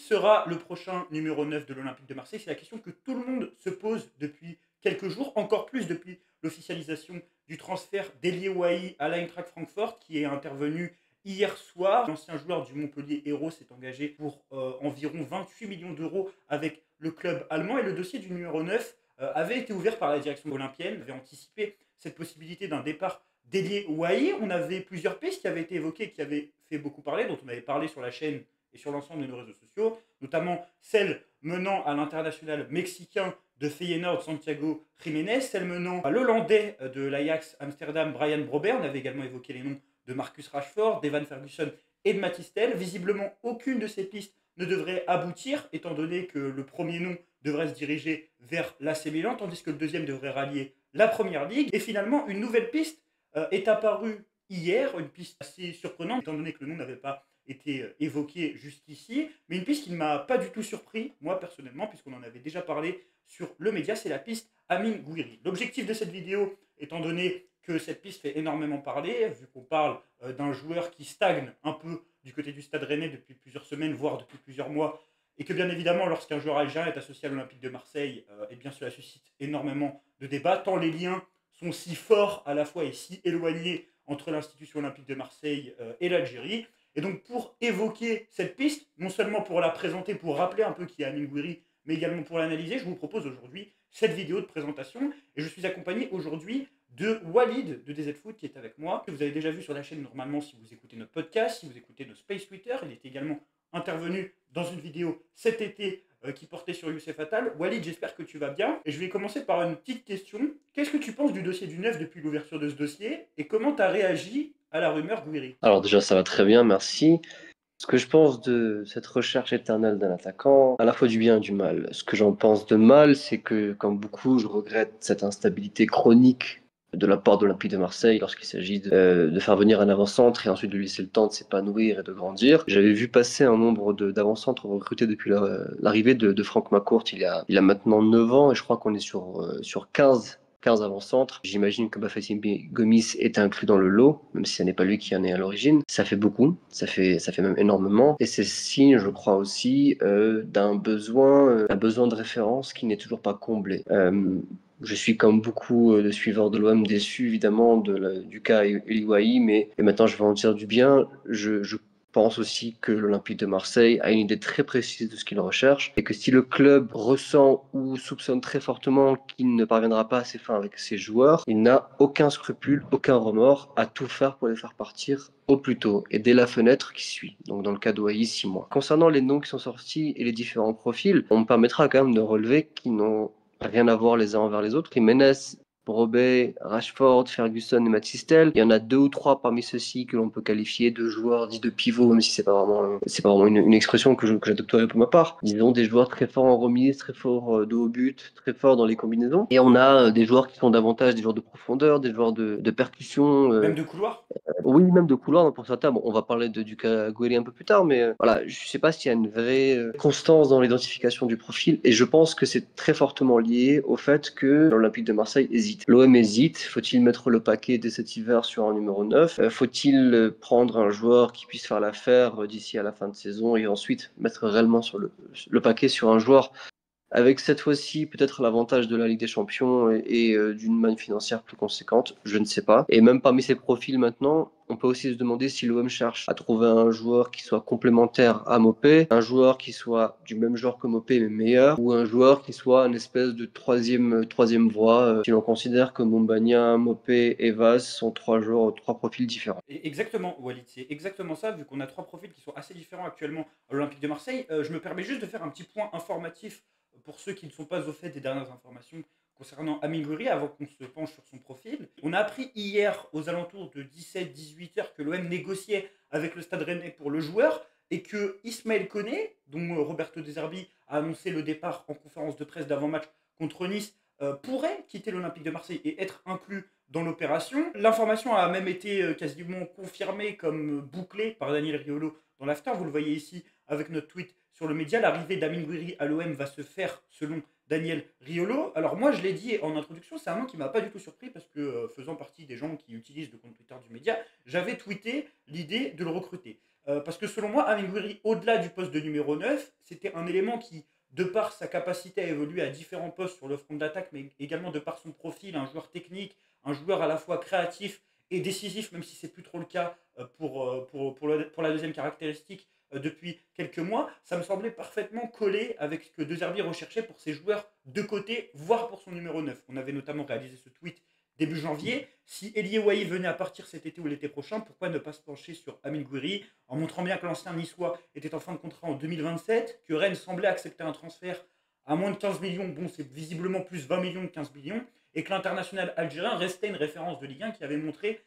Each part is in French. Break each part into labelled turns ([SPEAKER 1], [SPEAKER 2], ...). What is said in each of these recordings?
[SPEAKER 1] sera le prochain numéro 9 de l'Olympique de Marseille? C'est la question que tout le monde se pose depuis quelques jours, encore plus depuis l'officialisation du transfert d'Elie Wahi à l'Eintracht Francfort, qui est intervenu hier soir. L'ancien joueur du Montpellier Hérault s'est engagé pour environ 28 millions d'euros avec le club allemand. Et le dossier du numéro 9 avait été ouvert par la direction olympienne, avait anticipé cette possibilité d'un départ d'Elie Wahi. On avait plusieurs pistes qui avaient été évoquées, qui avaient fait beaucoup parler, dont on avait parlé sur la chaîne et sur l'ensemble de nos réseaux sociaux, notamment celle menant à l'international mexicain de Feyenoord, Santiago Jiménez, celle menant à l'Hollandais de l'Ajax Amsterdam, Brian Brobert. On avait également évoqué les noms de Marcus Rashford, d'Evan Ferguson et de Mathys Tel. Visiblement, aucune de ces pistes ne devrait aboutir, étant donné que le premier nom devrait se diriger vers l'AC Milan, tandis que le deuxième devrait rallier la Première Ligue. Et finalement, une nouvelle piste est apparue hier, une piste assez surprenante, étant donné que le nom n'avait pas été évoqué jusqu'ici, mais une piste qui ne m'a pas du tout surpris, moi personnellement, puisqu'on en avait déjà parlé sur le média, c'est la piste Amine Gouiri. L'objectif de cette vidéo, étant donné que cette piste fait énormément parler, vu qu'on parle d'un joueur qui stagne un peu du côté du Stade Rennais depuis plusieurs semaines, voire depuis plusieurs mois, et que bien évidemment, lorsqu'un joueur algérien est associé à l'Olympique de Marseille, eh bien cela suscite énormément de débats, tant les liens sont si forts à la fois et si éloignés entre l'institution olympique de Marseille et l'Algérie. Et donc pour évoquer cette piste, non seulement pour la présenter, pour rappeler un peu qui est Amine Gouiri, mais également pour l'analyser, je vous propose aujourd'hui cette vidéo de présentation. Et je suis accompagné aujourd'hui de Walid de DZ Foot qui est avec moi, que vous avez déjà vu sur la chaîne normalement si vous écoutez notre podcast, si vous écoutez nos Space Twitter. Il est également intervenu dans une vidéo cet été qui portait sur Youssef Attal. Walid, j'espère que tu vas bien. Et je vais commencer par une petite question. Qu'est-ce que tu penses du dossier du 9 depuis l'ouverture de ce dossier? Et comment tu as réagi à la rumeur Gouiri?
[SPEAKER 2] Alors déjà, ça va très bien, merci. Ce que je pense de cette recherche éternelle d'un attaquant, à la fois du bien et du mal. Ce que j'en pense de mal, c'est que, comme beaucoup, je regrette cette instabilité chronique de la part de l'Olympique de Marseille lorsqu'il s'agit de faire venir un avant-centre et ensuite de lui laisser le temps de s'épanouir et de grandir. J'avais vu passer un nombre d'avant-centres recrutés depuis l'arrivée de Franck McCourt il a maintenant 9 ans et je crois qu'on est sur 15 avant-centres. J'imagine que Bafétimbi Gomis est inclus dans le lot, même si ce n'est pas lui qui en est à l'origine. Ça fait beaucoup, ça fait même énormément. Et c'est signe, je crois aussi, d'un besoin de référence qui n'est toujours pas comblé. Je suis comme beaucoup de suiveurs de l'OM déçus évidemment du cas Elie Wahi, mais et maintenant je vais en dire du bien. Je pense aussi que l'Olympique de Marseille a une idée très précise de ce qu'il recherche et que si le club ressent ou soupçonne très fortement qu'il ne parviendra pas à ses fins avec ses joueurs, il n'a aucun scrupule, aucun remords à tout faire pour les faire partir au plus tôt et dès la fenêtre qui suit. Donc dans le cas d'Ouahi, 6 mois. Concernant les noms qui sont sortis et les différents profils, on me permettra quand même de relever qu'ils n'ont rien à voir les uns envers les autres. Jiménez, Brobey, Rashford, Ferguson et Mathys Tel. Il y en a 2 ou 3 parmi ceux-ci que l'on peut qualifier de joueurs dits de pivot, même si c'est pas vraiment une expression que j'adopterais pour ma part. Disons des joueurs très forts en remise, très forts de haut but, très forts dans les combinaisons. Et on a des joueurs qui sont davantage des joueurs de profondeur, des joueurs de percussion.
[SPEAKER 1] Même de couloir?
[SPEAKER 2] Oui, même de couloir pour certains. Bon, on va parler du cas Gouiri un peu plus tard, mais voilà, je sais pas s'il y a une vraie constance dans l'identification du profil, et je pense que c'est très fortement lié au fait que l'Olympique de Marseille hésite. L'OM hésite. Faut-il mettre le paquet dès cet hiver sur un numéro 9? Faut-il prendre un joueur qui puisse faire l'affaire d'ici à la fin de saison et ensuite mettre réellement sur le paquet sur un joueur avec cette fois-ci peut-être l'avantage de la Ligue des Champions et d'une manne financière plus conséquente, je ne sais pas. Et même parmi ces profils maintenant, on peut aussi se demander si l'OM cherche à trouver un joueur qui soit complémentaire à Mopé, un joueur qui soit du même genre que Mopé mais meilleur, ou un joueur qui soit une espèce de troisième voie, si l'on considère que Mombagna, Mopé et Vaz sont 3 profils différents.
[SPEAKER 1] Exactement, Walid, c'est exactement ça, vu qu'on a 3 profils qui sont assez différents actuellement à l'Olympique de Marseille. Je me permets juste de faire un petit point informatif pour ceux qui ne sont pas au fait des dernières informations concernant Amine Gouiri avant qu'on se penche sur son profil. On a appris hier aux alentours de 17-18 heures que l'OM négociait avec le Stade Rennais pour le joueur et que Ismaël Koné, dont Roberto De Zerbi a annoncé le départ en conférence de presse d'avant-match contre Nice, pourrait quitter l'Olympique de Marseille et être inclus dans l'opération. L'information a même été quasiment confirmée comme bouclée par Daniel Riolo dans l'after. Vous le voyez ici avec notre tweet sur le média. L'arrivée d'Amine Gouiri à l'OM va se faire selon Daniel Riolo. Alors moi je l'ai dit en introduction, c'est un nom qui m'a pas du tout surpris parce que faisant partie des gens qui utilisent le compte Twitter du média, j'avais tweeté l'idée de le recruter. Parce que selon moi, Amine Gouiri, au-delà du poste de numéro 9, c'était un élément qui, de par sa capacité à évoluer à différents postes sur le front d'attaque, mais également de par son profil, un joueur technique, un joueur à la fois créatif et décisif, même si c'est plus trop le cas pour la deuxième caractéristique depuis quelques mois, ça me semblait parfaitement collé avec ce que De Zerbi recherchait pour ses joueurs de côté, voire pour son numéro 9. On avait notamment réalisé ce tweet début janvier. Si Elie Wahi venait à partir cet été ou l'été prochain, pourquoi ne pas se pencher sur Amine Gouiri, en montrant bien que l'ancien niçois était en fin de contrat en 2027, que Rennes semblait accepter un transfert à moins de 15 millions, bon c'est visiblement plus 20 millions que 15 millions, et que l'international algérien restait une référence de Ligue 1 qui avait montré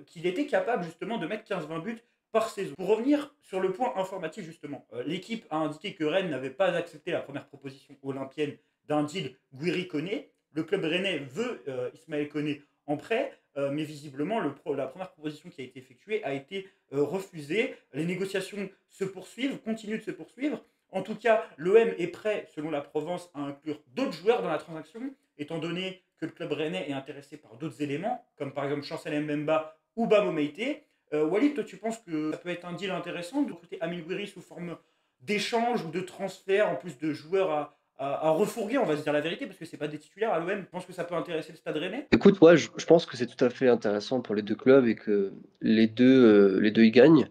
[SPEAKER 1] qu'il était capable justement de mettre 15-20 buts par saison. Pour revenir sur le point informatif justement, l'équipe a indiqué que Rennes n'avait pas accepté la première proposition olympienne d'un deal Gouiri-Koné. Le club rennais veut Ismaël Koné en prêt, mais visiblement la première proposition qui a été effectuée a été refusée. Les négociations se poursuivent, continuent de se poursuivre. En tout cas, l'OM est prêt, selon la Provence, à inclure d'autres joueurs dans la transaction, étant donné que le club rennais est intéressé par d'autres éléments, comme par exemple Chancel Mbemba ou Bamo Meïté. Walid, toi, tu penses que ça peut être un deal intéressant de recruter Amine Gouiri sous forme d'échange ou de transfert, en plus de joueurs à refourguer, on va se dire la vérité, parce que c'est pas des titulaires à l'OM. Je pense que ça peut intéresser le Stade Rennais.
[SPEAKER 2] Écoute, ouais, je pense que c'est tout à fait intéressant pour les deux clubs et que les deux y gagnent.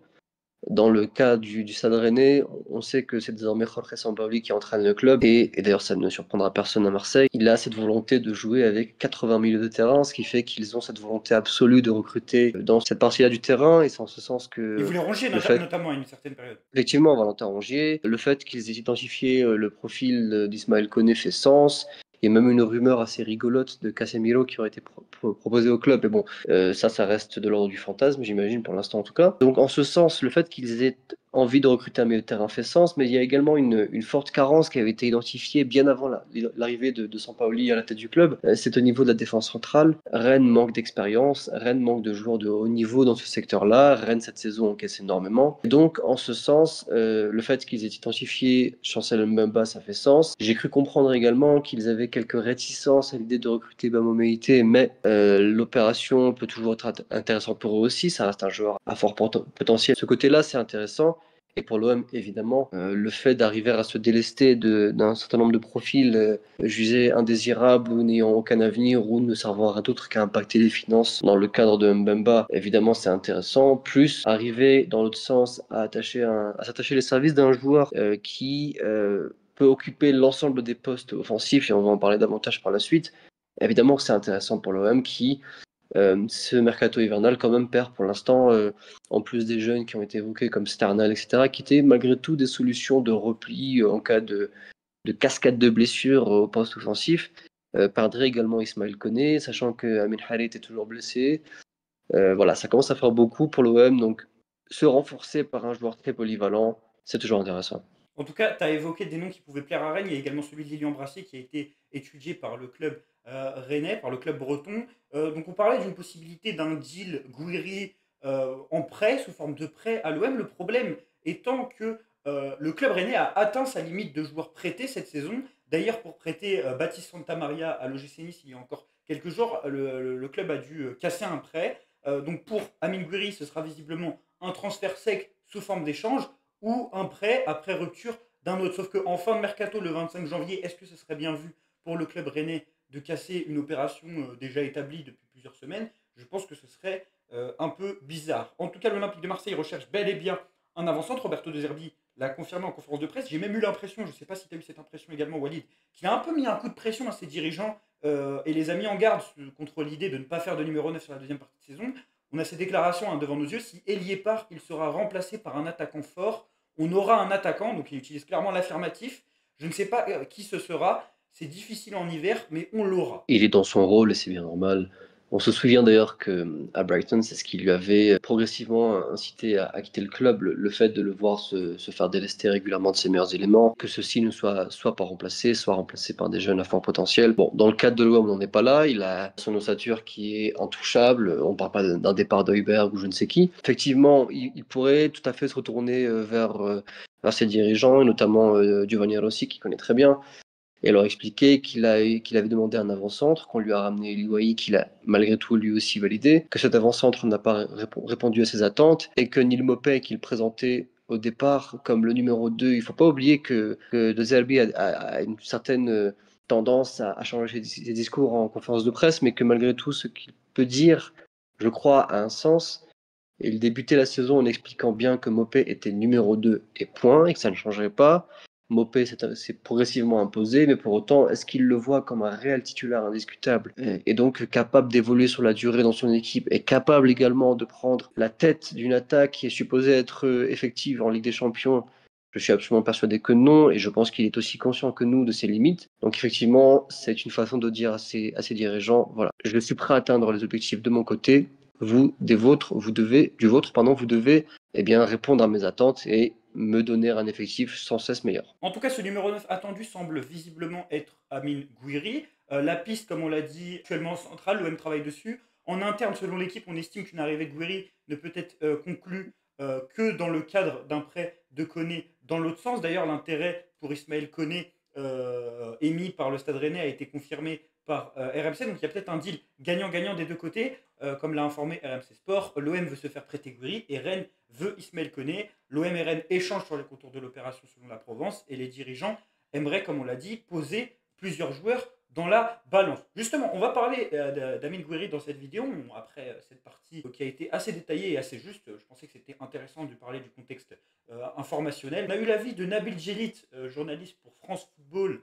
[SPEAKER 2] Dans le cas du Stade Rennais, on sait que c'est désormais Jorge Sampaoli qui entraîne le club et d'ailleurs ça ne surprendra personne à Marseille. Il a cette volonté de jouer avec 80 milieux de terrain, ce qui fait qu'ils ont cette volonté absolue de recruter dans cette partie-là du terrain et c'est en ce sens
[SPEAKER 1] Ils
[SPEAKER 2] que
[SPEAKER 1] voulaient ronger
[SPEAKER 2] le fait,
[SPEAKER 1] notamment à une certaine période.
[SPEAKER 2] effectivement, Valentin Rongier, le fait qu'ils aient identifié le profil d'Ismaël Koné fait sens. Il y a même une rumeur assez rigolote de Casemiro qui aurait été proposé au club. Mais bon, ça reste de l'ordre du fantasme, j'imagine, pour l'instant en tout cas. Donc en ce sens, le fait qu'ils aient envie de recruter un milieu de terrain fait sens, mais il y a également une forte carence qui avait été identifiée bien avant l'arrivée de Sampaoli à la tête du club. C'est au niveau de la défense centrale. Rennes manque d'expérience, Rennes manque de joueurs de haut niveau dans ce secteur-là. Rennes, cette saison, encaisse énormément. Et donc, en ce sens, le fait qu'ils aient identifié Chancel Mbemba, ça fait sens. J'ai cru comprendre également qu'ils avaient quelques réticences à l'idée de recruter Bamo Meïté, mais l'opération peut toujours être intéressante pour eux aussi. Ça reste un joueur à fort potentiel. Ce côté-là, c'est intéressant. Et pour l'OM, évidemment, le fait d'arriver à se délester d'un certain nombre de profils jugés indésirables ou n'ayant aucun avenir ou ne servant à d'autres qu'à impacter les finances dans le cadre de Mbemba, évidemment, c'est intéressant. Plus arriver dans l'autre sens à s'attacher les services d'un joueur qui peut occuper l'ensemble des postes offensifs, et on va en parler davantage par la suite. Évidemment que c'est intéressant pour l'OM qui ce mercato hivernal quand même perd pour l'instant, en plus des jeunes qui ont été évoqués comme Sternal, etc., qui étaient malgré tout des solutions de repli en cas de cascade de blessures au poste offensif. Perdrait également Ismaël Koné, sachant que Amin Harit est toujours blessé. Voilà, ça commence à faire beaucoup pour l'OM, donc se renforcer par un joueur très polyvalent, c'est toujours intéressant.
[SPEAKER 1] En tout cas, tu as évoqué des noms qui pouvaient plaire à Rennes. Il y a également celui de Lilian Brassier qui a été étudié par le club rennais, par le club breton. Donc on parlait d'une possibilité d'un deal Gouiri en prêt, sous forme de prêt à l'OM. Le problème étant que le club rennais a atteint sa limite de joueurs prêtés cette saison. D'ailleurs, pour prêter Baptiste Santamaria à l'OGC Nice il y a encore quelques jours, le club a dû casser un prêt. Donc pour Amine Gouiri, ce sera visiblement un transfert sec sous forme d'échange ou un prêt après rupture d'un autre. Sauf qu'en fin de mercato, le 25 janvier, est-ce que ce serait bien vu pour le club rennais de casser une opération déjà établie depuis plusieurs semaines? Je pense que ce serait un peu bizarre. En tout cas, l'Olympique de Marseille recherche bel et bien un avant-centre. Roberto De Zerbi l'a confirmé en conférence de presse. J'ai même eu l'impression, je ne sais pas si tu as eu cette impression également, Walid, qu'il a un peu mis un coup de pression à ses dirigeants et les a mis en garde contre l'idée de ne pas faire de numéro 9 sur la deuxième partie de saison. On a ces déclarations devant nos yeux. Si Elie part, il sera remplacé par un attaquant fort. On aura un attaquant, donc il utilise clairement l'affirmatif. Je ne sais pas qui ce sera. C'est difficile en hiver, mais on l'aura.
[SPEAKER 2] Il est dans son rôle et c'est bien normal. On se souvient d'ailleurs qu'à Brighton, c'est ce qui lui avait progressivement incité à quitter le club, le fait de le voir se faire délester régulièrement de ses meilleurs éléments, que ceux-ci ne soient soit pas remplacés, soit remplacés par des jeunes à fort potentiel. Bon, dans le cadre de l'OM, on n'en est pas là. Il a son ossature qui est intouchable. On ne parle pas d'un départ d'Heuberg ou je ne sais qui. Effectivement, il pourrait tout à fait se retourner vers ses dirigeants, et notamment Giovanni Rossi, qui connaît très bien. et leur expliquer qu'il avait demandé un avant-centre, qu'on lui a ramené Louaï, qu'il a malgré tout lui aussi validé, que cet avant-centre n'a pas répondu à ses attentes, et que Neil Maupay, qu'il présentait au départ comme le numéro 2, il ne faut pas oublier que De Zerbi a une certaine tendance à changer ses discours en conférence de presse, mais que malgré tout, ce qu'il peut dire, je crois, a un sens. Et il débutait la saison en expliquant bien que Maupay était numéro 2 et point, et que ça ne changerait pas. Maupay s'est progressivement imposé, mais pour autant, est-ce qu'il le voit comme un réel titulaire indiscutable et donc capable d'évoluer sur la durée dans son équipe et capable également de prendre la tête d'une attaque qui est supposée être effective en Ligue des Champions? Je suis absolument persuadé que non, et je pense qu'il est aussi conscient que nous de ses limites. Donc effectivement, c'est une façon de dire à ses dirigeants, voilà, je suis prêt à atteindre les objectifs de mon côté, vous, vous devez répondre à mes attentes et me donner un effectif sans cesse meilleur.
[SPEAKER 1] En tout cas, ce numéro 9 attendu semble visiblement être Amine Gouiri. La piste, comme on l'a dit, actuellement centrale, l'OM travaille dessus. En interne, selon l'équipe, on estime qu'une arrivée de Gouiri ne peut être conclue que dans le cadre d'un prêt de Koné dans l'autre sens. D'ailleurs, l'intérêt pour Ismaël Koné émis par le Stade Rennais a été confirmé par RMC. Donc il y a peut-être un deal gagnant-gagnant des deux côtés. Comme l'a informé RMC Sport, l'OM veut se faire prêter Gouiri et Rennes veut Ismaël Koné. L'OM et Rennes échangent sur les contours de l'opération selon la Provence et les dirigeants aimeraient, comme on l'a dit, poser plusieurs joueurs dans la balance. Justement, on va parler d'Amine Gouiri dans cette vidéo, après cette partie qui a été assez détaillée et assez juste. Je pensais que c'était intéressant de parler du contexte informationnel. On a eu l'avis de Nabil Djellit, journaliste pour France Football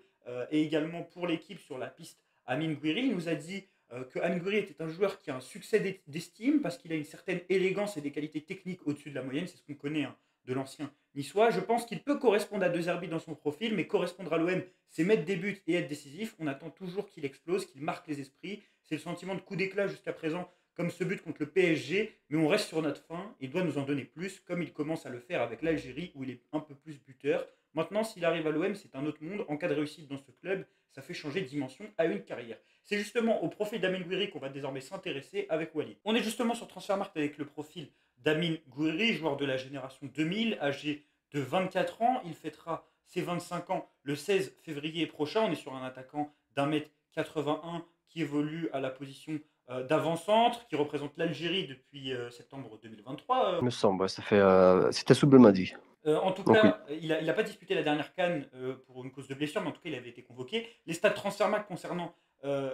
[SPEAKER 1] et également pour l'équipe sur la piste Amine Gouiri. Il nous a dit que Amine Gouiri était un joueur qui a un succès d'estime parce qu'il a une certaine élégance et des qualités techniques au-dessus de la moyenne, c'est ce qu'on connaît de l'ancien niçois. Je pense qu'il peut correspondre à De Zerbi dans son profil, mais correspondre à l'OM, c'est mettre des buts et être décisif. On attend toujours qu'il explose, qu'il marque les esprits. C'est le sentiment de coup d'éclat jusqu'à présent, comme ce but contre le PSG, mais on reste sur notre fin. Il doit nous en donner plus, comme il commence à le faire avec l'Algérie, où il est un peu plus buteur. Maintenant, s'il arrive à l'OM, c'est un autre monde. En cas de réussite dans ce club, ça fait changer de dimension à une carrière. C'est justement au profil d'Amine Gouiri qu'on va désormais s'intéresser avec Walid. On est justement sur Transfermarkt avec le profil d'Amine Gouiri, joueur de la génération 2000, âgé de 24 ans. Il fêtera ses 25 ans le 16 février prochain. On est sur un attaquant d'1m81 qui évolue à la position d'avant-centre, qui représente l'Algérie depuis septembre 2023.
[SPEAKER 2] Il me semble, c'était sous Belmadi.
[SPEAKER 1] En tout cas, oui. Il n'a pas disputé la dernière CAN pour une cause de blessure, mais en tout cas, il avait été convoqué. Les stats Transfermarkt concernant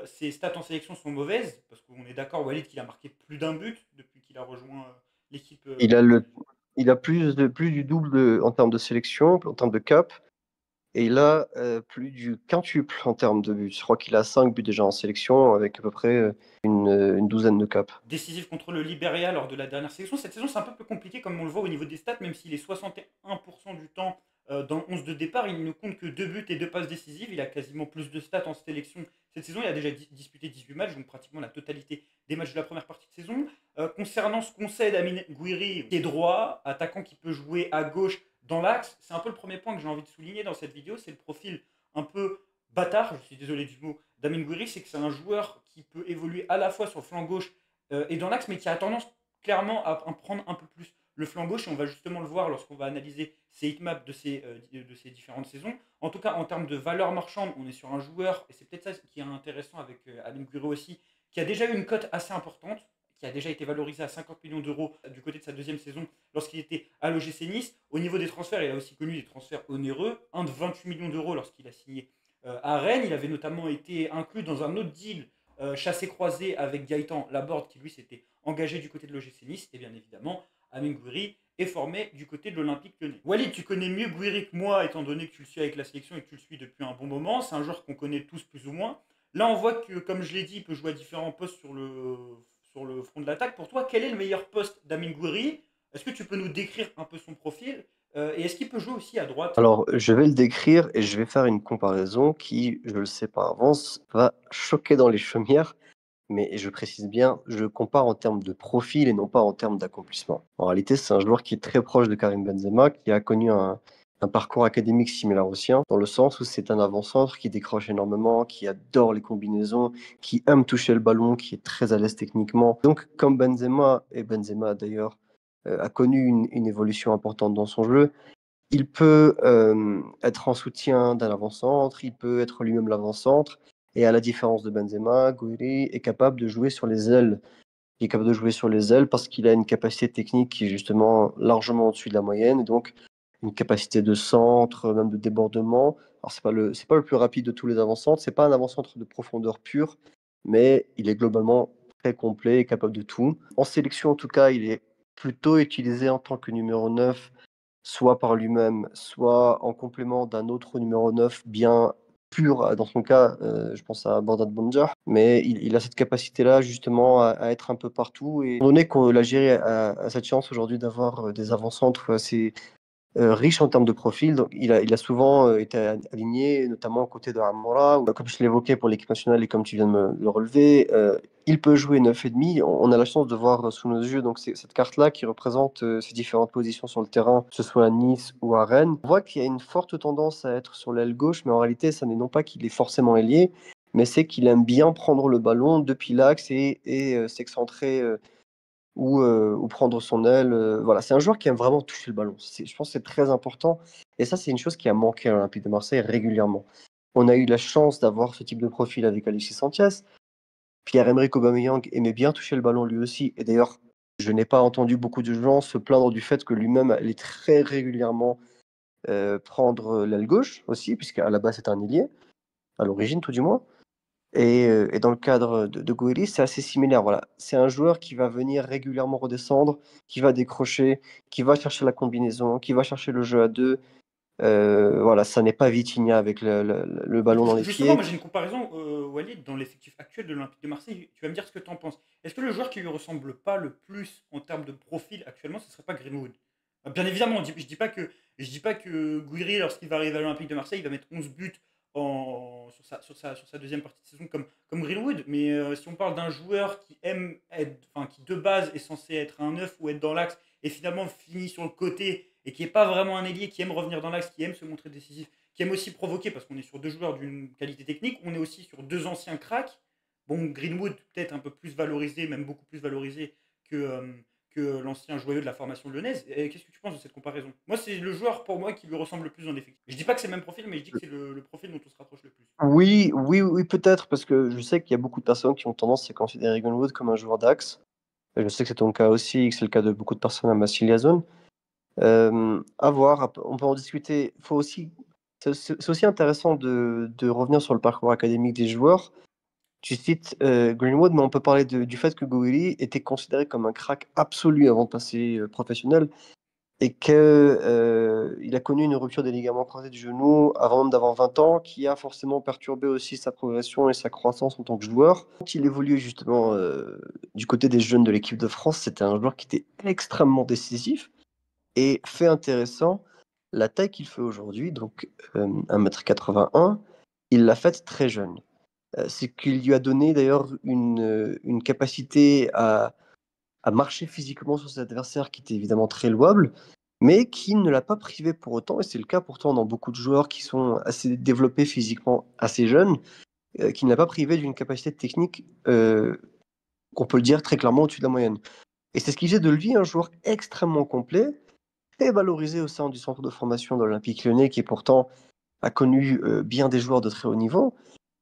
[SPEAKER 1] ses stats en sélection sont mauvaises, parce qu'on est d'accord, Walid, qu'il a marqué plus d'un but depuis qu'il a rejoint l'équipe.
[SPEAKER 2] Il a plus du double en termes de sélection, en termes de cap, et il a plus du quintuple en termes de buts. Je crois qu'il a 5 buts déjà en sélection, avec à peu près une douzaine de caps.
[SPEAKER 1] Décisif contre le Liberia lors de la dernière sélection. Cette saison, c'est un peu plus compliqué, comme on le voit au niveau des stats, même s'il est 61% du temps dans le 11 de départ, il ne compte que 2 buts et 2 passes décisives. Il a quasiment plus de stats en sélection cette saison. Il a déjà disputé 18 matchs, donc pratiquement la totalité des matchs de la première partie de saison. Concernant ce qu'on sait d'Amine Gouiri, qui est droit, attaquant qui peut jouer à gauche dans l'axe, c'est un peu le premier point que j'ai envie de souligner dans cette vidéo, c'est le profil un peu bâtard, je suis désolé du mot, d'Amine Gouiri, c'est que c'est un joueur qui peut évoluer à la fois sur le flanc gauche et dans l'axe, mais qui a tendance clairement à prendre un peu plus le flanc gauche, et on va justement le voir lorsqu'on va analyser ces hitmaps de ces différentes saisons. En tout cas, en termes de valeur marchande, on est sur un joueur, et c'est peut-être ça qui est intéressant avec Amine Gouiri aussi, qui a déjà eu une cote assez importante, qui a déjà été valorisé à 50 millions d'euros du côté de sa deuxième saison lorsqu'il était à l'OGC Nice. Au niveau des transferts, il a aussi connu des transferts onéreux, un de 28 millions d'euros lorsqu'il a signé à Rennes. Il avait notamment été inclus dans un autre deal chassé-croisé avec Gaëtan Laborde, qui lui s'était engagé du côté de l'OGC Nice. Et bien évidemment, Amine Gouiri est formé du côté de l'Olympique Lyonnais. Walid, tu connais mieux Gouiri que moi, étant donné que tu le suis avec la sélection et que tu le suis depuis un bon moment. C'est un joueur qu'on connaît tous plus ou moins. Là, on voit que, comme je l'ai dit, il peut jouer à différents postes sur le front de l'attaque. Pour toi, quel est le meilleur poste d'Amine Gouiri? Est-ce que tu peux nous décrire un peu son profil et est-ce qu'il peut jouer aussi à droite?
[SPEAKER 2] Alors, je vais le décrire et je vais faire une comparaison qui, je le sais par avance, va choquer dans les chaumières. Mais je précise bien, je compare en termes de profil et non pas en termes d'accomplissement. En réalité, c'est un joueur qui est très proche de Karim Benzema, qui a connu un parcours académique similaire au sien, dans le sens où c'est un avant-centre qui décroche énormément, qui adore les combinaisons, qui aime toucher le ballon, qui est très à l'aise techniquement. Donc, comme Benzema, et Benzema d'ailleurs a connu une évolution importante dans son jeu, Il peut être en soutien d'un avant-centre, il peut être lui-même l'avant-centre. Et à la différence de Benzema, Gouiri est capable de jouer sur les ailes. Il est capable de jouer sur les ailes parce qu'il a une capacité technique qui est justement largement au-dessus de la moyenne. Et donc, une capacité de centre, même de débordement. Alors, c'est pas le plus rapide de tous les avant-centres. C'est pas un avant-centre de profondeur pure, mais il est globalement très complet et capable de tout. En sélection, en tout cas, il est plutôt utilisé en tant que numéro 9, soit par lui-même, soit en complément d'un autre numéro 9 bien pur. Dans son cas, je pense à Bordat Banja, mais il a cette capacité-là justement à être un peu partout. Et étant donné que l'Algérie a cette chance aujourd'hui d'avoir des avant-centres assez riche en termes de profil. Donc, il a souvent été aligné, notamment aux côtés de Amora, ou comme je l'évoquais pour l'équipe nationale et comme tu viens de me le relever, il peut jouer 9,5. On a la chance de voir sous nos yeux donc, cette carte-là qui représente ces différentes positions sur le terrain, que ce soit à Nice ou à Rennes. On voit qu'il y a une forte tendance à être sur l'aile gauche, mais en réalité, ça n'est non pas qu'il est forcément ailier, mais c'est qu'il aime bien prendre le ballon depuis l'axe et s'excentrer ou prendre son aile. Voilà, c'est un joueur qui aime vraiment toucher le ballon. Je pense que c'est très important. Et ça, c'est une chose qui a manqué à l'Olympique de Marseille régulièrement. On a eu la chance d'avoir ce type de profil avec Alexis Sanchez. Pierre-Emerick Aubameyang aimait bien toucher le ballon lui aussi. Et d'ailleurs, je n'ai pas entendu beaucoup de gens se plaindre du fait que lui-même allait très régulièrement prendre l'aile gauche aussi, puisqu'à la base, c'est un ailier, à l'origine tout du moins. Et dans le cadre de Gouiri, c'est assez similaire. Voilà. C'est un joueur qui va venir régulièrement redescendre, qui va décrocher, qui va chercher la combinaison, qui va chercher le jeu à deux. Voilà, ça n'est pas Vitinha avec le ballon dans les
[SPEAKER 1] Justement,
[SPEAKER 2] pieds.
[SPEAKER 1] moi j'ai une comparaison, Walid, dans l'effectif actuel de l'Olympique de Marseille. Tu vas me dire ce que tu en penses. Est-ce que le joueur qui lui ressemble pas le plus en termes de profil actuellement, ce serait pas Greenwood? Bien évidemment, je dis pas que Guiri, lorsqu'il va arriver à l'Olympique de Marseille, il va mettre 11 buts sur sa deuxième partie de saison comme Greenwood. Mais si on parle d'un joueur qui aime être, enfin, qui de base est censé être un neuf ou être dans l'axe et finalement finit sur le côté et qui n'est pas vraiment un ailier, qui aime revenir dans l'axe, qui aime se montrer décisif, qui aime aussi provoquer, parce qu'on est sur deux joueurs d'une qualité technique, on est aussi sur deux anciens cracks. Bon, Greenwood peut-être un peu plus valorisé, même beaucoup plus valorisé que l'ancien joyeux de la formation lyonnaise. Qu'est-ce que tu penses de cette comparaison? Moi, c'est le joueur pour moi qui lui ressemble le plus dans l'effectif. Je dis pas que c'est le même profil, mais je dis que c'est le profil dont on se rapproche le plus.
[SPEAKER 2] Oui, oui, oui, peut-être, parce que je sais qu'il y a beaucoup de personnes qui ont tendance à considérer Greenwood comme un joueur d'axe. Et je sais que c'est ton cas aussi, et que c'est le cas de beaucoup de personnes à Massilia-Zone. À voir, on peut en discuter. Faut aussi, c'est aussi intéressant de revenir sur le parcours académique des joueurs. Tu cites Greenwood, mais on peut parler du fait que Gouiri était considéré comme un crack absolu avant de passer professionnel et qu'il a connu une rupture des ligaments croisés du genou avant même d'avoir 20 ans, qui a forcément perturbé aussi sa progression et sa croissance en tant que joueur. Quand il évoluait justement du côté des jeunes de l'équipe de France, c'était un joueur qui était extrêmement décisif. Et fait intéressant, la taille qu'il fait aujourd'hui, donc 1,81 m, il l'a faite très jeune. C'est qu'il lui a donné d'ailleurs une capacité à marcher physiquement sur ses adversaires qui était évidemment très louable, mais qui ne l'a pas privé pour autant, et c'est le cas pourtant dans beaucoup de joueurs qui sont assez développés physiquement assez jeunes, qui ne l'a pas privé d'une capacité technique qu'on peut le dire très clairement au-dessus de la moyenne. Et c'est ce qui fait de lui un joueur extrêmement complet, très valorisé au sein du centre de formation de l'Olympique Lyonnais, qui pourtant a connu bien des joueurs de très haut niveau,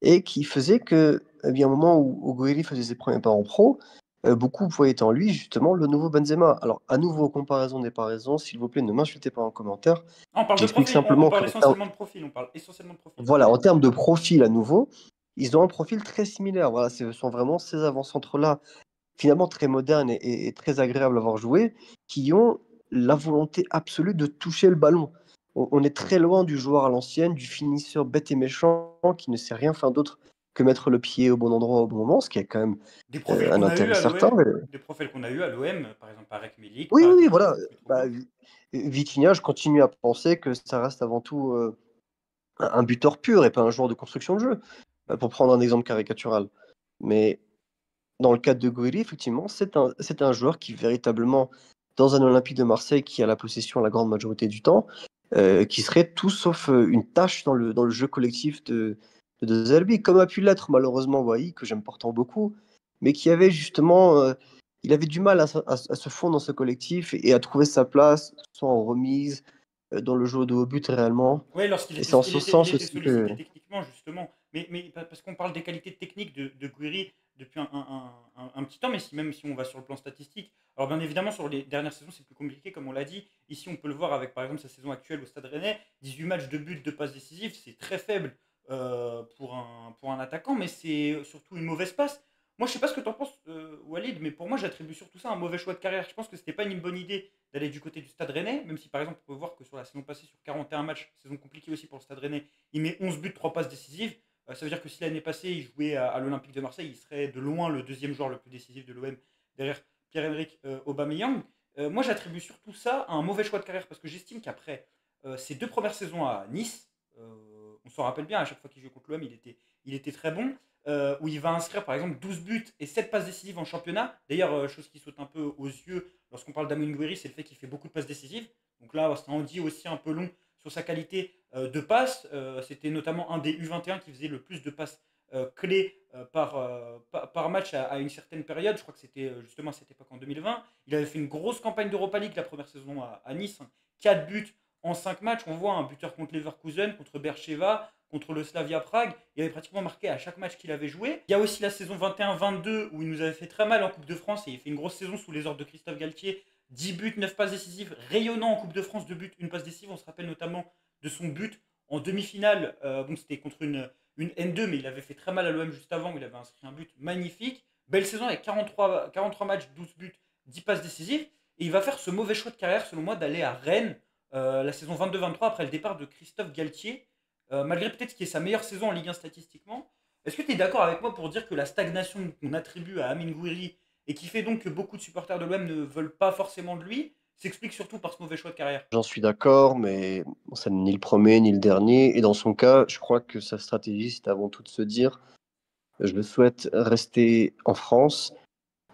[SPEAKER 2] et qui faisait que, eh bien, au moment où Gouiri faisait ses premiers pas en pro, beaucoup voyaient en lui justement le nouveau Benzema. Alors, à nouveau, comparaison n'est pas raison, s'il vous plaît, ne m'insultez pas en commentaire.
[SPEAKER 1] Ah, on parle de
[SPEAKER 2] J'explique
[SPEAKER 1] profil, on
[SPEAKER 2] simplement
[SPEAKER 1] parle
[SPEAKER 2] qu'en
[SPEAKER 1] essentiellement de profil, on parle essentiellement de profil.
[SPEAKER 2] voilà, en termes de profil à nouveau, ils ont un profil très similaire. Voilà, ce sont vraiment ces avant-centres-là, finalement très modernes et très agréables à avoir joué, qui ont la volonté absolue de toucher le ballon. On est très loin du joueur à l'ancienne, du finisseur bête et méchant qui ne sait rien faire d'autre que mettre le pied au bon endroit au bon moment, ce qui est quand même
[SPEAKER 1] Des profils
[SPEAKER 2] un
[SPEAKER 1] qu'on a eu
[SPEAKER 2] intérêt
[SPEAKER 1] à
[SPEAKER 2] certain.
[SPEAKER 1] l'OM, des profils qu'on a eu à l'OM, par exemple Arek Milik,
[SPEAKER 2] Oui,
[SPEAKER 1] par
[SPEAKER 2] oui, oui,
[SPEAKER 1] exemple,
[SPEAKER 2] voilà.
[SPEAKER 1] que je trouve
[SPEAKER 2] Bah,
[SPEAKER 1] bien.
[SPEAKER 2] Vitinha, je continue à penser que ça reste avant tout un buteur pur et pas un joueur de construction de jeu, pour prendre un exemple caricatural. Mais dans le cadre de Gouiri, effectivement, c'est un joueur qui véritablement, dans un Olympique de Marseille qui a la possession la grande majorité du temps, qui serait tout sauf une tâche dans le jeu collectif de Zerbi, comme a pu l'être malheureusement Wai, que j'aime pourtant beaucoup, mais qui avait justement, il avait du mal à se fondre dans ce collectif et à trouver sa place, soit en remise, dans le jeu de haut but réellement.
[SPEAKER 1] Ouais,
[SPEAKER 2] Et c'est en ce
[SPEAKER 1] il
[SPEAKER 2] sens
[SPEAKER 1] était
[SPEAKER 2] aussi que
[SPEAKER 1] sollicité techniquement, justement. Parce qu'on parle des qualités techniques de Guiri depuis un petit temps, mais même si on va sur le plan statistique. Alors, bien évidemment, sur les dernières saisons, c'est plus compliqué, comme on l'a dit. Ici, on peut le voir avec, par exemple, sa saison actuelle au Stade Rennais. 18 matchs de buts, de passes décisives, c'est très faible pour un attaquant, mais c'est surtout une mauvaise passe. Moi, je sais pas ce que tu en penses, Walid, mais pour moi, j'attribue surtout ça à un mauvais choix de carrière. Je pense que c'était pas une bonne idée d'aller du côté du Stade Rennais, même si par exemple on peut voir que sur la saison passée, sur 41 matchs, saison compliquée aussi pour le Stade Rennais, il met 11 buts, 3 passes décisives. Ça veut dire que si l'année passée il jouait à l'Olympique de Marseille, il serait de loin le deuxième joueur le plus décisif de l'OM derrière Pierre-Emerick Aubameyang. Moi j'attribue surtout ça à un mauvais choix de carrière parce que j'estime qu'après ses deux premières saisons à Nice, on s'en rappelle bien, à chaque fois qu'il jouait contre l'OM, il était très bon. Où il va inscrire par exemple 12 buts et 7 passes décisives en championnat. D'ailleurs, chose qui saute un peu aux yeux lorsqu'on parle d'Amine Gouiri, c'est le fait qu'il fait beaucoup de passes décisives. Donc là, ça en dit aussi un peu long sur sa qualité de passe. C'était notamment un des U21 qui faisait le plus de passes clés par match à une certaine période. Je crois que c'était justement à cette époque en 2020. Il avait fait une grosse campagne d'Europa League la première saison à Nice. 4 buts en 5 matchs. On voit un buteur contre Leverkusen, contre Bercheva, contre le Slavia Prague. Il avait pratiquement marqué à chaque match qu'il avait joué. Il y a aussi la saison 21-22 où il nous avait fait très mal en Coupe de France et il fait une grosse saison sous les ordres de Christophe Galtier. 10 buts, 9 passes décisives, rayonnant en Coupe de France, 2 buts, une passe décisive. On se rappelle notamment de son but en demi-finale. Bon, c'était contre une N2, mais il avait fait très mal à l'OM juste avant où il avait inscrit un but magnifique. Belle saison avec 43 matchs, 12 buts, 10 passes décisives. Et il va faire ce mauvais choix de carrière, selon moi, d'aller à Rennes la saison 22-23 après le départ de Christophe Galtier. Malgré peut-être qu'il y ait sa meilleure saison en Ligue 1 statistiquement. Est-ce que tu es d'accord avec moi pour dire que la stagnation qu'on attribue à Amine Gouiri et qui fait donc que beaucoup de supporters de l'OM ne veulent pas forcément de lui s'explique surtout par ce mauvais choix de carrière?
[SPEAKER 2] j'en suis d'accord, mais c'est ni le premier ni le dernier. Et dans son cas, je crois que sa stratégie, c'est avant tout de se dire, je souhaite rester en France,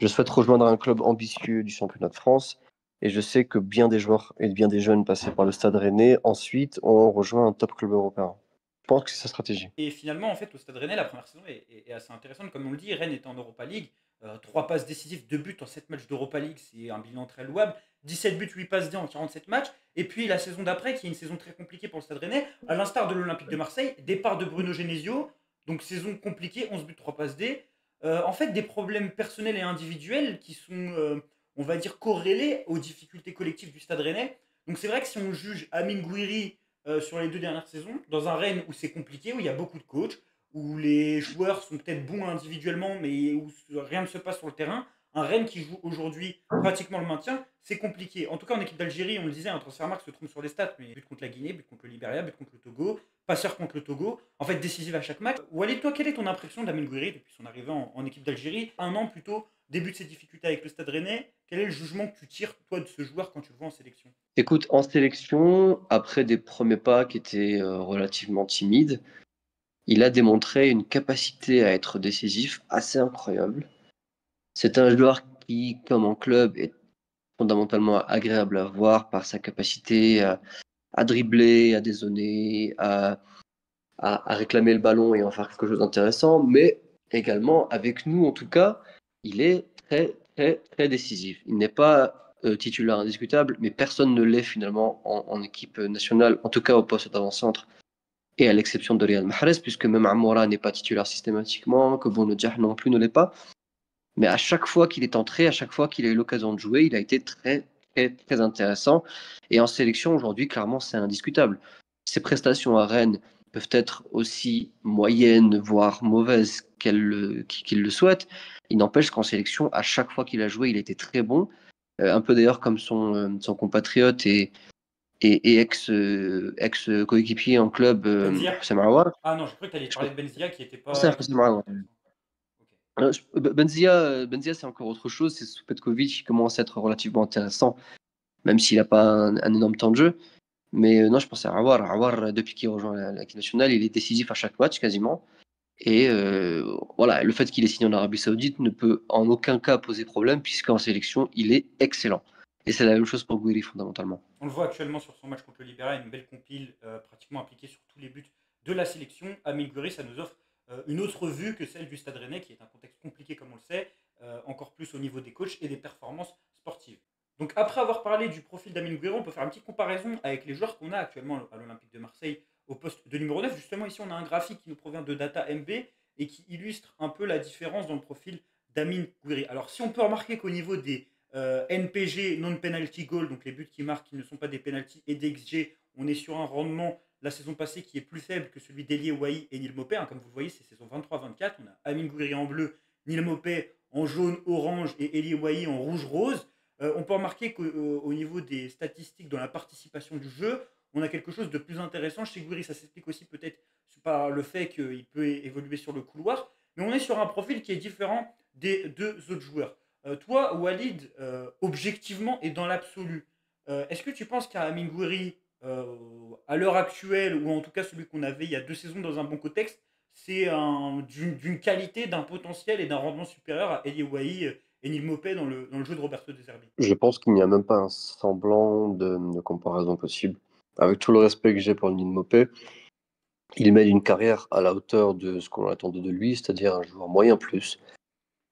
[SPEAKER 2] je souhaite rejoindre un club ambitieux du championnat de France. Et je sais que bien des joueurs et bien des jeunes passés par le Stade Rennais, ensuite, ont rejoint un top club européen. Je pense que c'est sa stratégie.
[SPEAKER 1] Et finalement, en fait, au Stade Rennais, la première saison est assez intéressante. Comme on le dit, Rennes est en Europa League. 3 passes décisives, 2 buts en 7 matchs d'Europa League, c'est un bilan très louable. 17 buts, 8 passes D en 47 matchs. Et puis la saison d'après, qui est une saison très compliquée pour le Stade Rennais, à l'instar de l'Olympique de Marseille, départ de Bruno Genesio. Donc saison compliquée, 11 buts, 3 passes D. En fait, des problèmes personnels et individuels qui sont, on va dire, corrélés aux difficultés collectives du Stade Rennais. Donc c'est vrai que si on juge Amine Gouiri sur les 2 dernières saisons, dans un Rennes où c'est compliqué, où il y a beaucoup de coachs, où les joueurs sont peut-être bons individuellement, mais où rien ne se passe sur le terrain. Un Rennes qui joue aujourd'hui pratiquement le maintien, c'est compliqué. En tout cas, en équipe d'Algérie, on le disait, un Transfermarkt se trompe sur les stats, mais but contre la Guinée, but contre le Libéria, but contre le Togo, passeur contre le Togo, en fait décisif à chaque match. Walid, toi, quelle est ton impression d'Amine Gouiri depuis son arrivée en équipe d'Algérie? Un an plutôt, début de ses difficultés avec le Stade Rennais. Quel est le jugement que tu tires, toi, de ce joueur quand tu le vois en sélection?
[SPEAKER 2] Écoute, en sélection, après des premiers pas qui étaient relativement timides, il a démontré une capacité à être décisif assez incroyable. C'est un joueur qui, comme en club, est fondamentalement agréable à voir par sa capacité à dribbler, à dézonner, à réclamer le ballon et en faire quelque chose d'intéressant, mais également, avec nous en tout cas, il est très, très, très décisif. Il n'est pas titulaire indiscutable, mais personne ne l'est finalement en équipe nationale, en tout cas au poste d'avant-centre, et à l'exception de Riyad Mahrez, puisque même Amoura n'est pas titulaire systématiquement, que Bounodjah non plus ne l'est pas. Mais à chaque fois qu'il est entré, à chaque fois qu'il a eu l'occasion de jouer, il a été très, très, très intéressant. Et en sélection, aujourd'hui, clairement, c'est indiscutable. Ses prestations à Rennes peuvent être aussi moyennes, voire mauvaises qu'il le souhaite. Il n'empêche qu'en sélection, à chaque fois qu'il a joué, il était très bon. Un peu d'ailleurs comme son compatriote et ex-coéquipier en club,
[SPEAKER 1] Benzia.
[SPEAKER 2] Houssem Aouar.
[SPEAKER 1] Ah non, j'ai cru que tu allais
[SPEAKER 2] Je
[SPEAKER 1] parler de Benzia qui était
[SPEAKER 2] pensais
[SPEAKER 1] pas,
[SPEAKER 2] à
[SPEAKER 1] qui était
[SPEAKER 2] Houssem
[SPEAKER 1] pas
[SPEAKER 2] Aouar.
[SPEAKER 1] intéressant. Ok.
[SPEAKER 2] Benzia, c'est encore autre chose. C'est Petkovic qui commence à être relativement intéressant, même s'il n'a pas un énorme temps de jeu. Mais non, je pensais à Awar. Awar, depuis qu'il rejoint l'équipe nationale, il est décisif à chaque match quasiment. Et voilà, le fait qu'il est signé en Arabie Saoudite ne peut en aucun cas poser problème, puisqu'en sélection, il est excellent. Et c'est la même chose pour Gouiri, fondamentalement.
[SPEAKER 1] On le voit actuellement sur son match contre le Libéria, une belle compile pratiquement appliquée sur tous les buts de la sélection. Amine Gouiri, ça nous offre une autre vue que celle du Stade Rennais, qui est un contexte compliqué comme on le sait, encore plus au niveau des coachs et des performances sportives. Donc après avoir parlé du profil d'Amine Gouiri, on peut faire une petite comparaison avec les joueurs qu'on a actuellement à l'Olympique de Marseille au poste de numéro 9. Justement, ici, on a un graphique qui nous provient de Data MB et qui illustre un peu la différence dans le profil d'Amine Gouiri. Alors, si on peut remarquer qu'au niveau des NPG, non-penalty goal, donc les buts qui marquent qui ne sont pas des penalties, et des XG, on est sur un rendement la saison passée qui est plus faible que celui d'Elie Ouahi et Neil Mopé. Comme vous le voyez, c'est saison 23-24. On a Amine Gouiri en bleu, Neil Mopé en jaune, orange et Elie Ouahi en rouge-rose. On peut remarquer qu'au niveau des statistiques dans la participation du jeu, on a quelque chose de plus intéressant chez Gouiri. Ça s'explique aussi peut-être par le fait qu'il peut évoluer sur le couloir. Mais on est sur un profil qui est différent des deux autres joueurs. Toi, Walid, objectivement et dans l'absolu, est-ce que tu penses qu'Amine Gouiri, à l'heure actuelle, ou en tout cas celui qu'on avait il y a 2 saisons dans un bon contexte, c'est d'une qualité, d'un potentiel et d'un rendement supérieur à Elie Ouahi et Neil Mopé dans le jeu de Roberto De Zerbi?
[SPEAKER 2] Je pense qu'il n'y a même pas un semblant de comparaison possible. Avec tout le respect que j'ai pour Neil Mopé, il mène une carrière à la hauteur de ce qu'on attendait de lui, c'est-à-dire un joueur moyen plus,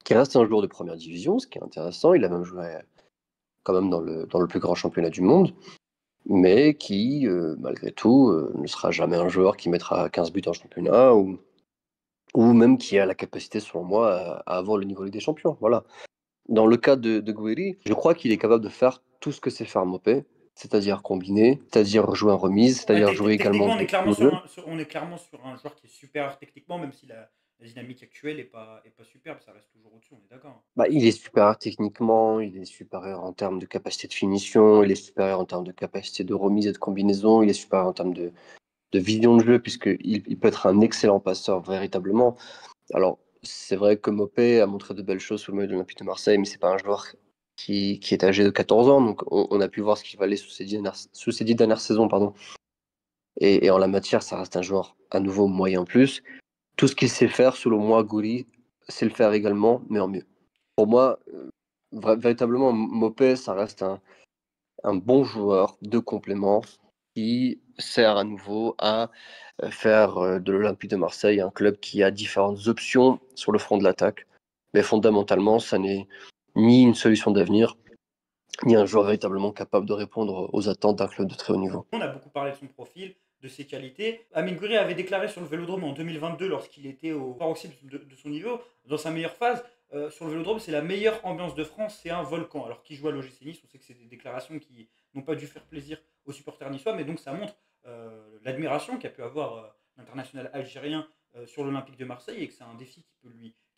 [SPEAKER 2] qui reste un joueur de première division, ce qui est intéressant. Il a même joué quand même dans le plus grand championnat du monde, mais qui, malgré tout, ne sera jamais un joueur qui mettra 15 buts en championnat ou même qui a la capacité, selon moi, à avoir le niveau Ligue des Champions. Voilà. Dans le cas de Gouiri, je crois qu'il est capable de faire tout ce que sait faire Mopé, c'est-à-dire combiner, c'est-à-dire jouer en remise,
[SPEAKER 1] Ouais,
[SPEAKER 2] c'est-à-dire jouer également
[SPEAKER 1] techniquement,
[SPEAKER 2] de au jeu.
[SPEAKER 1] on est clairement sur un joueur qui est supérieur techniquement, même si la dynamique actuelle est pas superbe, ça reste toujours au-dessus, on est d'accord.
[SPEAKER 2] Bah, il est supérieur techniquement, il est supérieur en termes de capacité de finition, il est supérieur en termes de capacité de remise et de combinaison, il est supérieur en termes de vision de jeu, puisqu'il peut être un excellent passeur véritablement. Alors, c'est vrai que Mopé a montré de belles choses sous le maillot de l'Olympique de Marseille, mais c'est pas un joueur qui est âgé de 14 ans, donc on a pu voir ce qu'il valait sous ces 10 dernières saisons. Pardon. Et en la matière, ça reste un joueur à nouveau moyen plus. Tout ce qu'il sait faire, selon moi, Gouiri sait le faire également, mais en mieux. Pour moi, véritablement, Mopé, ça reste un bon joueur de complément qui sert à nouveau à faire de l'Olympique de Marseille un club qui a différentes options sur le front de l'attaque. Mais fondamentalement, ça n'est ni une solution d'avenir, ni un joueur véritablement capable de répondre aux attentes d'un club de très haut niveau.
[SPEAKER 1] On a beaucoup parlé de son profil, de ses qualités. Amine Gouiri avait déclaré sur le Vélodrome en 2022, lorsqu'il était au paroxysme de son niveau, dans sa meilleure phase, sur le Vélodrome, c'est la meilleure ambiance de France, c'est un volcan. Alors qu'il joue à l'OGC Nice, on sait que c'est des déclarations qui n'ont pas dû faire plaisir aux supporters niçois, mais donc ça montre l'admiration qu'a pu avoir l'international algérien sur l'Olympique de Marseille et que c'est un défi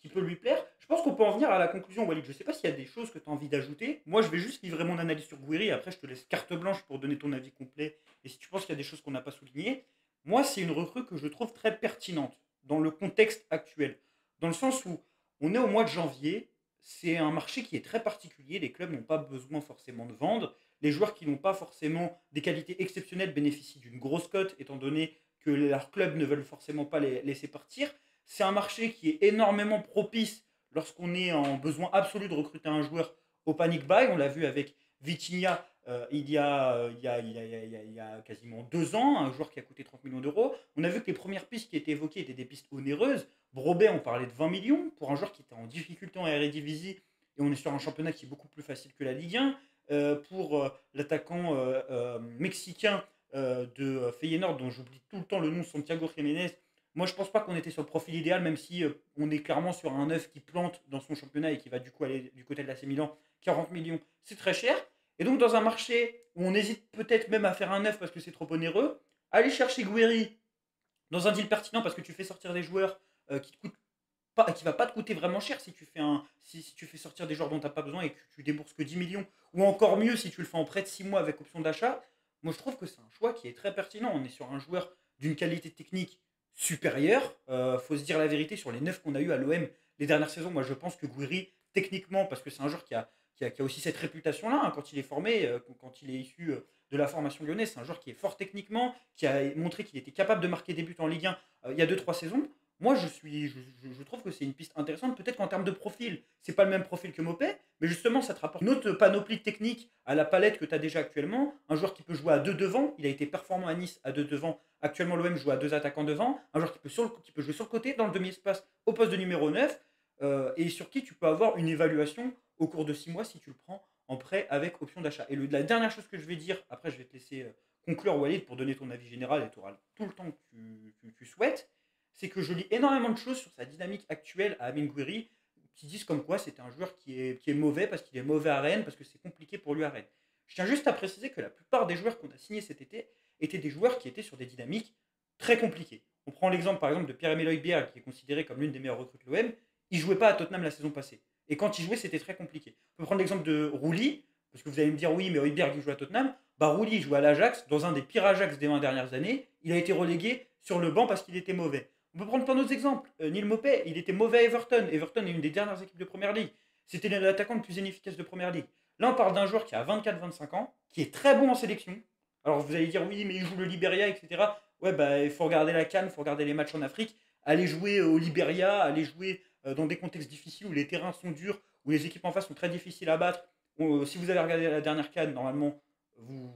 [SPEAKER 1] qui peut lui plaire. Je pense qu'on peut en venir à la conclusion, Walid. Je ne sais pas s'il y a des choses que tu as envie d'ajouter. Moi, je vais juste livrer mon analyse sur Gouiri et après, je te laisse carte blanche pour donner ton avis complet. Et si tu penses qu'il y a des choses qu'on n'a pas soulignées, moi, c'est une recrue que je trouve très pertinente dans le contexte actuel. Dans le sens où on est au mois de janvier, c'est un marché qui est très particulier. Les clubs n'ont pas besoin forcément de vendre. Les joueurs qui n'ont pas forcément des qualités exceptionnelles bénéficient d'une grosse cote, étant donné que leurs clubs ne veulent forcément pas les laisser partir. C'est un marché qui est énormément propice lorsqu'on est en besoin absolu de recruter un joueur au panic buy. On l'a vu avec Vitinha il y a quasiment 2 ans, un joueur qui a coûté 30 millions d'euros. On a vu que les premières pistes qui étaient évoquées étaient des pistes onéreuses. Brobet, on parlait de 20 millions pour un joueur qui était en difficulté en Eredivisie. Et on est sur un championnat qui est beaucoup plus facile que la Ligue 1. Pour l'attaquant mexicain de Feyenoord, dont j'oublie tout le temps le nom, Santiago Jiménez. Moi, je pense pas qu'on était sur le profil idéal, même si on est clairement sur un neuf qui plante dans son championnat et qui va du coup aller du côté de l'AC Milan. 40 millions, c'est très cher. Et donc, dans un marché où on hésite peut-être même à faire un neuf parce que c'est trop onéreux, aller chercher Guéry dans un deal pertinent parce que tu fais sortir des joueurs qui te coûtent pas, qui va pas te coûter vraiment cher si tu fais sortir des joueurs dont tu n'as pas besoin et que tu débourses que 10 millions, ou encore mieux si tu le fais en prêt de 6 mois avec option d'achat. Moi, je trouve que c'est un choix qui est très pertinent. On est sur un joueur d'une qualité technique supérieure. Faut se dire la vérité, sur les 9 qu'on a eu à l'OM les dernières saisons, moi je pense que Gouiri, techniquement, parce que c'est un joueur qui a aussi cette réputation-là, hein, quand il est formé, quand il est issu de la formation lyonnaise, c'est un joueur qui est fort techniquement, qui a montré qu'il était capable de marquer des buts en Ligue 1 il y a 2 3 saisons. Moi, je trouve que c'est une piste intéressante. Peut-être qu'en termes de profil, c'est pas le même profil que Mopé, mais justement, ça te rapporte une autre panoplie technique à la palette que tu as déjà actuellement. Un joueur qui peut jouer à deux devant, il a été performant à Nice à deux devant. Actuellement, l'OM joue à deux attaquants devant. Un joueur qui peut jouer sur le côté, dans le demi-espace, au poste de numéro 9, et sur qui tu peux avoir une évaluation au cours de 6 mois si tu le prends en prêt avec option d'achat. Et la dernière chose que je vais dire, après je vais te laisser conclure Walid pour donner ton avis général et tu auras tout le temps que tu souhaites, c'est que je lis énormément de choses sur sa dynamique actuelle à Amine Gouiri qui disent comme quoi c'est un joueur qui est mauvais parce qu'il est mauvais à Rennes, parce que c'est compliqué pour lui à Rennes. Je tiens juste à préciser que la plupart des joueurs qu'on a signés cet été étaient des joueurs qui étaient sur des dynamiques très compliquées. On prend l'exemple par exemple de Pierre-Emile Højbjerg qui est considéré comme l'une des meilleures recrues de l'OM. Il jouait pas à Tottenham la saison passée. Et quand il jouait, c'était très compliqué. On peut prendre l'exemple de Rouli, parce que vous allez me dire oui, mais Højbjerg il joue à Tottenham. Bah Rouli joue à l'Ajax, dans un des pires Ajax des 20 dernières années. Il a été relégué sur le banc parce qu'il était mauvais. On peut prendre plein d'autres exemples. Neil Maupay, il était mauvais à Everton. Everton est une des dernières équipes de Première Ligue. C'était l'attaquant le plus inefficace de Première Ligue. Là, on parle d'un joueur qui a 24-25 ans, qui est très bon en sélection. Alors vous allez dire oui, mais il joue le Liberia, etc. Ouais, bah il faut regarder la CAN, il faut regarder les matchs en Afrique. Aller jouer au Liberia, aller jouer dans des contextes difficiles où les terrains sont durs, où les équipes en face sont très difficiles à battre. Si vous avez regardé la dernière CAN, normalement, vous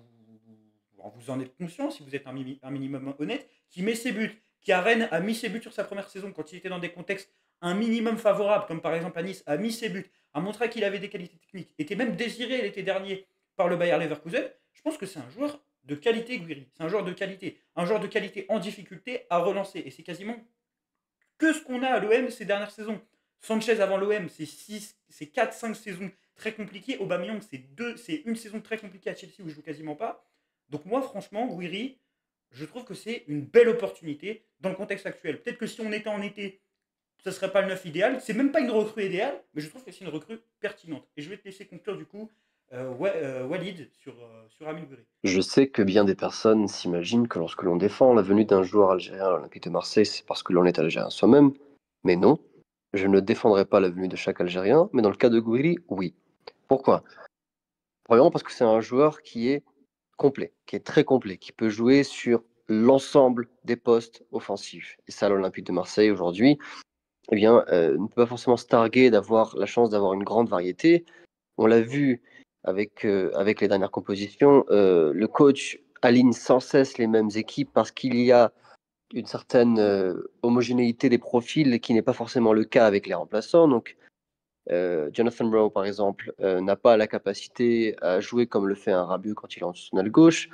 [SPEAKER 1] en êtes conscient, si vous êtes un minimum honnête, qui met ses buts, qui à Rennes a mis ses buts sur sa première saison quand il était dans des contextes un minimum favorables, comme par exemple à Nice, a mis ses buts, a montré qu'il avait des qualités techniques, était même désiré l'été dernier par le Bayer Leverkusen. Je pense que c'est un joueur de qualité, Gouiri. C'est un joueur de qualité. Un joueur de qualité en difficulté à relancer. Et c'est quasiment que ce qu'on a à l'OM ces dernières saisons. Sanchez avant l'OM, c'est 4-5 saisons très compliquées. Aubameyang, c'est une saison très compliquée à Chelsea où je joue quasiment pas. Donc moi, franchement, Gouiri, je trouve que c'est une belle opportunité dans le contexte actuel. Peut-être que si on était en été, ça ne serait pas le 9 idéal. C'est même pas une recrue idéale, mais je trouve que c'est une recrue pertinente. Et je vais te laisser conclure du coup, Walid, sur Amine Gouiri.
[SPEAKER 2] Je sais que bien des personnes s'imaginent que lorsque l'on défend la venue d'un joueur algérien à l'Olympique de Marseille, c'est parce que l'on est algérien soi-même. Mais non, je ne défendrai pas la venue de chaque Algérien, mais dans le cas de Gouiri, oui. Pourquoi? Premièrement parce que c'est un joueur qui est complet, qui est très complet, qui peut jouer sur l'ensemble des postes offensifs. Et ça, l'Olympique de Marseille aujourd'hui, eh bien, ne peut pas forcément se targuer d'avoir la chance d'avoir une grande variété. On l'a vu avec les dernières compositions, le coach aligne sans cesse les mêmes équipes parce qu'il y a une certaine homogénéité des profils qui n'est pas forcément le cas avec les remplaçants. Donc, Jonathan Rowe, par exemple, n'a pas la capacité à jouer comme le fait un Rabiot quand il est en son aile gauche.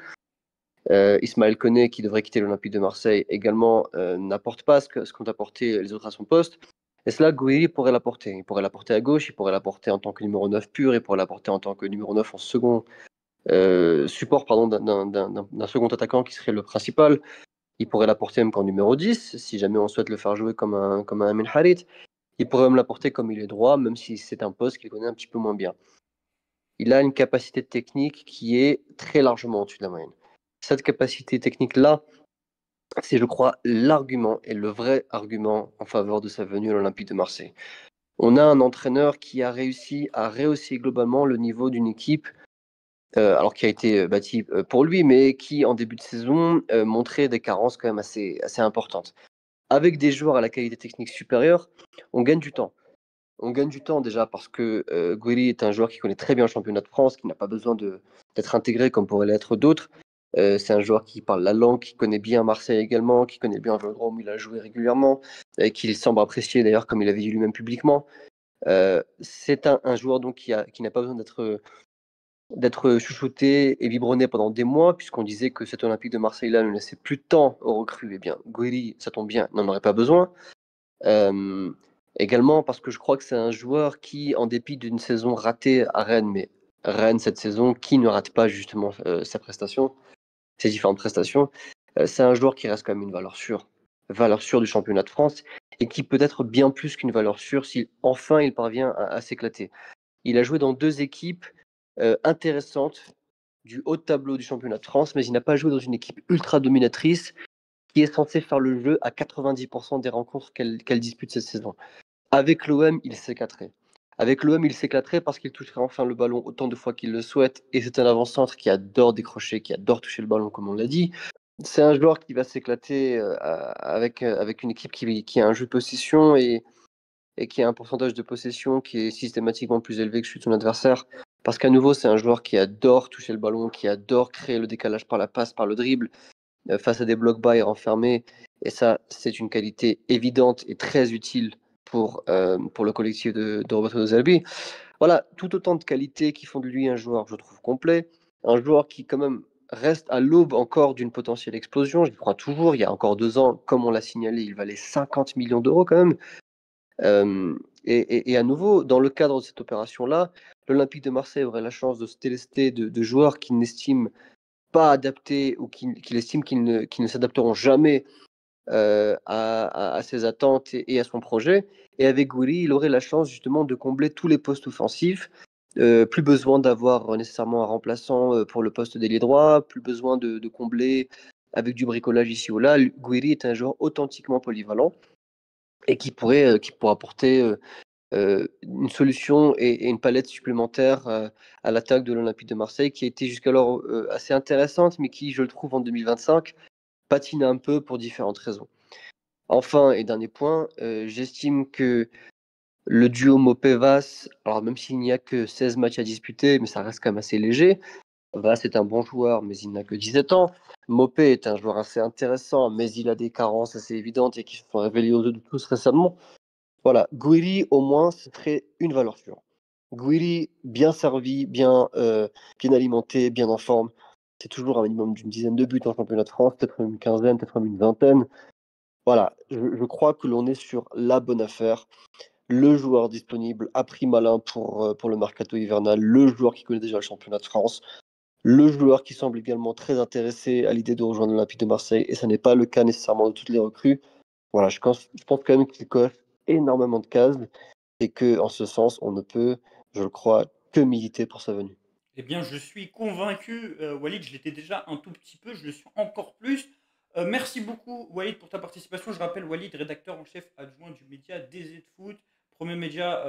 [SPEAKER 2] Ismaël Koné, qui devrait quitter l'Olympique de Marseille, également n'apporte pas ce qu'ont apporté les autres à son poste. Et cela, Gouiri pourrait l'apporter. Il pourrait l'apporter à gauche, il pourrait l'apporter en tant que numéro 9 pur, il pourrait l'apporter en tant que numéro 9 en second support d'un second attaquant qui serait le principal. Il pourrait l'apporter même qu'en numéro 10, si jamais on souhaite le faire jouer comme un Amin Harit. Il pourrait même l'apporter comme il est droit, même si c'est un poste qu'il connaît un petit peu moins bien. Il a une capacité technique qui est très largement au-dessus de la moyenne. Cette capacité technique-là, c'est, je crois, l'argument et le vrai argument en faveur de sa venue à l'Olympique de Marseille. On a un entraîneur qui a réussi à rehausser globalement le niveau d'une équipe, alors qui a été bâtie pour lui, mais qui, en début de saison, montrait des carences quand même assez importantes. Avec des joueurs à la qualité technique supérieure, on gagne du temps. On gagne du temps déjà parce que Gouiri est un joueur qui connaît très bien le championnat de France, qui n'a pas besoin d'être intégré comme pourraient l'être d'autres. C'est un joueur qui parle la langue, qui connaît bien Marseille également, qui connaît bien le Vélodrome où il a joué régulièrement, et qu'il semble apprécier d'ailleurs comme il avait dit lui-même publiquement. C'est un joueur donc qui n'a pas besoin d'être chouchouté et biberonné pendant des mois, puisqu'on disait que cet Olympique de Marseille-là ne laissait plus de temps aux recrues. Eh bien, Gouiri, ça tombe bien, n'en aurait pas besoin. Également parce que je crois que c'est un joueur qui, en dépit d'une saison ratée à Rennes, mais Rennes cette saison, qui ne rate pas justement ses différentes prestations, c'est un joueur qui reste quand même une valeur sûre du championnat de France, et qui peut être bien plus qu'une valeur sûre si enfin il parvient à s'éclater. Il a joué dans deux équipes intéressantes du haut de tableau du championnat de France, mais il n'a pas joué dans une équipe ultra dominatrice qui est censée faire le jeu à 90% des rencontres qu'elle dispute cette saison. Avec l'OM, il s'éclaterait. Avec l'OM, il s'éclaterait parce qu'il toucherait enfin le ballon autant de fois qu'il le souhaite. Et c'est un avant-centre qui adore décrocher, qui adore toucher le ballon, comme on l'a dit. C'est un joueur qui va s'éclater avec une équipe qui a un jeu de possession et qui a un pourcentage de possession qui est systématiquement plus élevé que celui de son adversaire. Parce qu'à nouveau, c'est un joueur qui adore toucher le ballon, qui adore créer le décalage par la passe, par le dribble, face à des blocs bas et renfermés. Et ça, c'est une qualité évidente et très utile pour le collectif de Roberto De Zerbi. Voilà, tout autant de qualités qui font de lui un joueur, je trouve, complet, un joueur qui quand même reste à l'aube encore d'une potentielle explosion. J'y crois toujours. Il y a encore 2 ans, comme on l'a signalé, il valait 50 millions d'euros quand même. Et à nouveau, dans le cadre de cette opération-là, l'Olympique de Marseille aurait la chance de se délester de joueurs qui n'estiment pas adaptés ou qui estiment qu'ils ne s'adapteront jamais à ses attentes et à son projet. Et avec Gouiri, il aurait la chance justement de combler tous les postes offensifs. Plus besoin d'avoir nécessairement un remplaçant pour le poste d'ailier droit, plus besoin de combler avec du bricolage ici ou là. Gouiri est un joueur authentiquement polyvalent et qui pourra apporter une solution et une palette supplémentaire à l'attaque de l'Olympique de Marseille, qui a été jusqu'alors assez intéressante, mais qui, je le trouve, en 2025, patine un peu pour différentes raisons. Enfin, et dernier point, j'estime que le duo Mopé-Vas, alors même s'il n'y a que 16 matchs à disputer, mais ça reste quand même assez léger. Vas est un bon joueur, mais il n'a que 17 ans. Mopé est un joueur assez intéressant, mais il a des carences assez évidentes et qui se sont révélées aux yeux de tous récemment. Voilà, Gouiri, au moins, ce serait une valeur sûre. Gouiri, bien servi, bien alimenté, bien en forme. C'est toujours un minimum d'une dizaine de buts en championnat de France, peut-être même une quinzaine, peut-être même une vingtaine. Voilà, je crois que l'on est sur la bonne affaire. Le joueur disponible à prix malin pour le mercato hivernal, le joueur qui connaît déjà le championnat de France, le joueur qui semble également très intéressé à l'idée de rejoindre l'Olympique de Marseille, et ça n'est pas le cas nécessairement de toutes les recrues. Voilà, je pense quand même qu'il coche énormément de cases et que, en ce sens, on ne peut, je le crois, que militer pour sa venue.
[SPEAKER 1] Eh bien, je suis convaincu, Walid, je l'étais déjà un tout petit peu, je le suis encore plus. Merci beaucoup, Walid, pour ta participation. Je rappelle, Walid, rédacteur en chef adjoint du média DZ Foot, premier média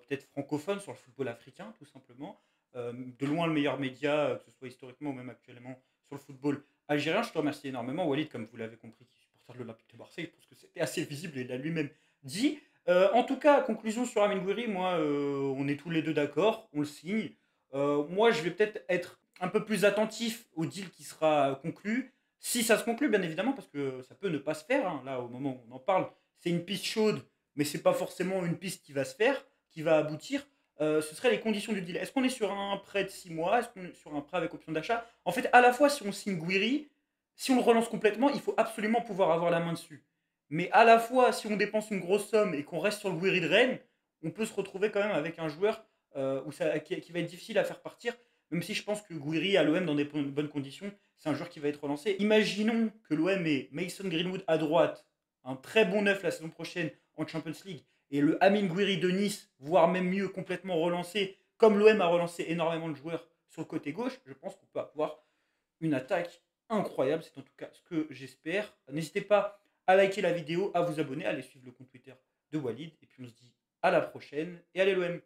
[SPEAKER 1] peut-être francophone sur le football africain, tout simplement. De loin le meilleur média, que ce soit historiquement ou même actuellement, sur le football algérien. Je te remercie énormément, Walid, comme vous l'avez compris, qui est supporter de l'Olympique de Marseille. Je pense que c'était assez visible et il l'a lui-même dit. En tout cas, conclusion sur Amin Gouiri, moi, on est tous les deux d'accord, on le signe. Moi, je vais peut-être être un peu plus attentif au deal qui sera conclu. Si ça se conclut, bien évidemment, parce que ça peut ne pas se faire. Hein. Là, au moment où on en parle, c'est une piste chaude, mais c'est pas forcément une piste qui va se faire, qui va aboutir. Ce seraient les conditions du deal. Est-ce qu'on est sur un prêt de 6 mois? Est-ce qu'on est sur un prêt avec option d'achat? En fait, à la fois, si on signe Guiri, si on le relance complètement, il faut absolument pouvoir avoir la main dessus. Mais à la fois, si on dépense une grosse somme et qu'on reste sur le Guiri de Rennes, on peut se retrouver quand même avec un joueur qui va être difficile à faire partir, même si je pense que Gouiri à l'OM dans des bonnes conditions, c'est un joueur qui va être relancé. Imaginons que l'OM ait Mason Greenwood à droite, un très bon neuf la saison prochaine en Champions League, et le Amine Gouiri de Nice, voire même mieux, complètement relancé, comme l'OM a relancé énormément de joueurs sur le côté gauche, je pense qu'on peut avoir une attaque incroyable. C'est en tout cas ce que j'espère. N'hésitez pas à liker la vidéo, à vous abonner, à aller suivre le compte Twitter de Walid, et puis on se dit à la prochaine, et allez l'OM.